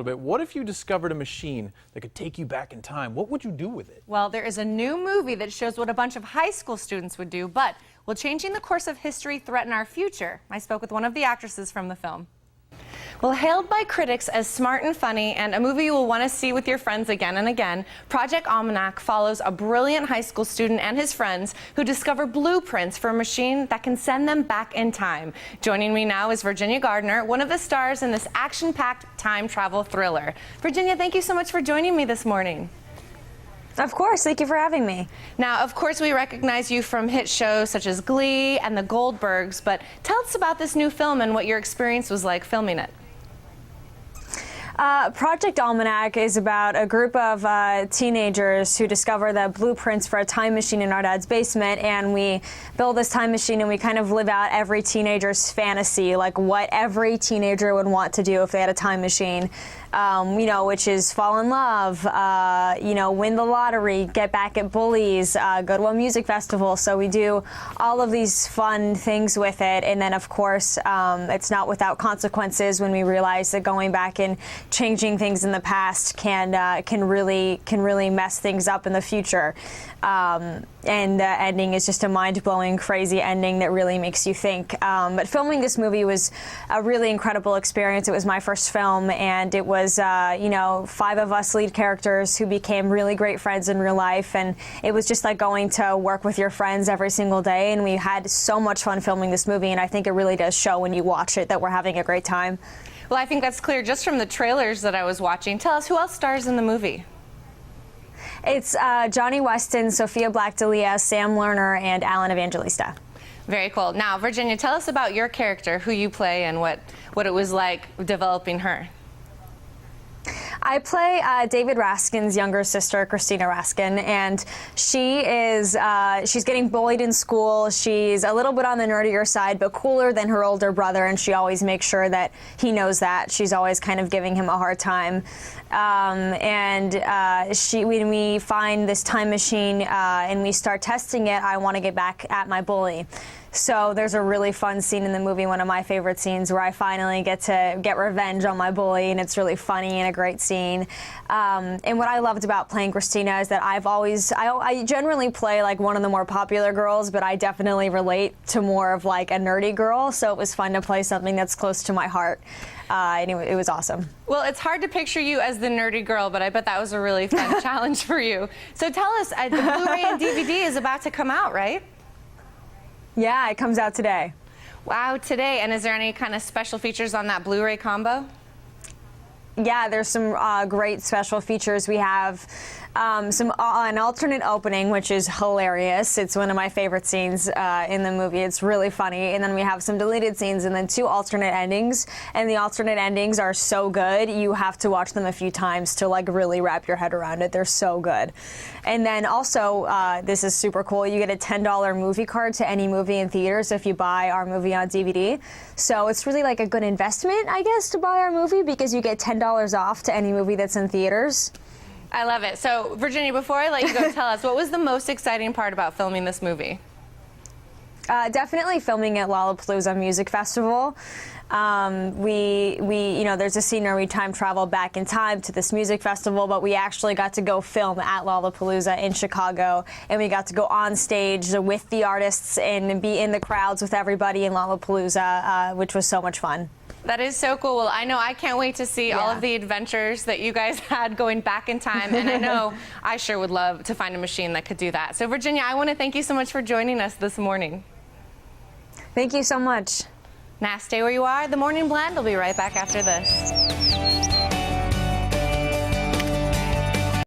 Bit. What if you discovered a machine that could take you back in time? What would you do with it? Well, there is a new movie that shows what a bunch of high school students would do, but will changing the course of history threaten our future? I spoke with one of the actresses from the film. Well, hailed by critics as smart and funny and a movie you will want to see with your friends again and again, Project Almanac follows a brilliant high school student and his friends who discover blueprints for a machine that can send them back in time. Joining me now is Virginia Gardner, one of the stars in this action-packed time travel thriller. Virginia, thank you so much for joining me this morning. Of course, thank you for having me. Now, of course, we recognize you from hit shows such as Glee and The Goldbergs, but tell us about this new film and what your experience was like filming it. Project Almanac is about a group of teenagers who discover the blueprints for a time machine in our dad's basement, and we build this time machine and we kind of live out every teenager's fantasy, like what every teenager would want to do if they had a time machine. You know, which is fall in love, you know, win the lottery, get back at bullies, go to a music festival. So we do all of these fun things with it. And then, of course, it's not without consequences when we realize that going back and changing things in the past can really mess things up in the future. And the ending is just a mind-blowing, crazy ending that really makes you think. But filming this movie was a really incredible experience. It was my first film, and it was, you know, 5 of us lead characters who became really great friends in real life. And it was just like going to work with your friends every single day. And we had so much fun filming this movie, and I think it really does show when you watch it that we're having a great time. Well, I think that's clear just from the trailers that I was watching. Tell us, who else stars in the movie? It's Johnny Weston, Sophia Black-D'Elia, Sam Lerner, and Alan Evangelista. Very cool. Now, Virginia, tell us about your character, who you play, and what it was like developing her. I play David Raskin's younger sister, Christina Raskin, and she is she's getting bullied in school. She's a little bit on the nerdier side, but cooler than her older brother, and she always makes sure that he knows that. She's always kind of giving him a hard time. When we find this time machine and we start testing it, I want to get back at my bully. So there's a really fun scene in the movie, one of my favorite scenes, where I finally get to get revenge on my bully, and it's really funny and a great scene. And what I loved about playing Christina is that I generally play like one of the more popular girls, but I definitely relate to more of like a nerdy girl, so it was fun to play something that's close to my heart. And it was awesome. Well, it's hard to picture you as the nerdy girl, but I bet that was a really fun challenge for you. So tell us, the Blu-ray and DVD is about to come out, right? Yeah, it comes out today. Wow, today. And is there any kind of special features on that Blu-ray combo? Yeah, there's some great special features. We have an alternate opening, which is hilarious. It's one of my favorite scenes in the movie. It's really funny. And then we have some deleted scenes and then 2 alternate endings. And the alternate endings are so good, you have to watch them a few times to like really wrap your head around it. They're so good. And then also, this is super cool, you get a $10 movie card to any movie in theaters if you buy our movie on DVD. So it's really like a good investment, I guess, to buy our movie because you get $10 off to any movie that's in theaters. I love it. So, Virginia, before I let you go, tell us, what was the most exciting part about filming this movie? Definitely filming at Lollapalooza Music Festival. You know, there's a scene where we time travel back in time to this music festival, but we actually got to go film at Lollapalooza in Chicago, and we got to go on stage with the artists and be in the crowds with everybody in Lollapalooza, which was so much fun. That is so cool. Well, I know I can't wait to see all of the adventures that you guys had going back in time, and I know I sure would love to find a machine that could do that. So, Virginia, I want to thank you so much for joining us this morning. Thank you so much. Now, stay where you are. The Morning Blend will be right back after this.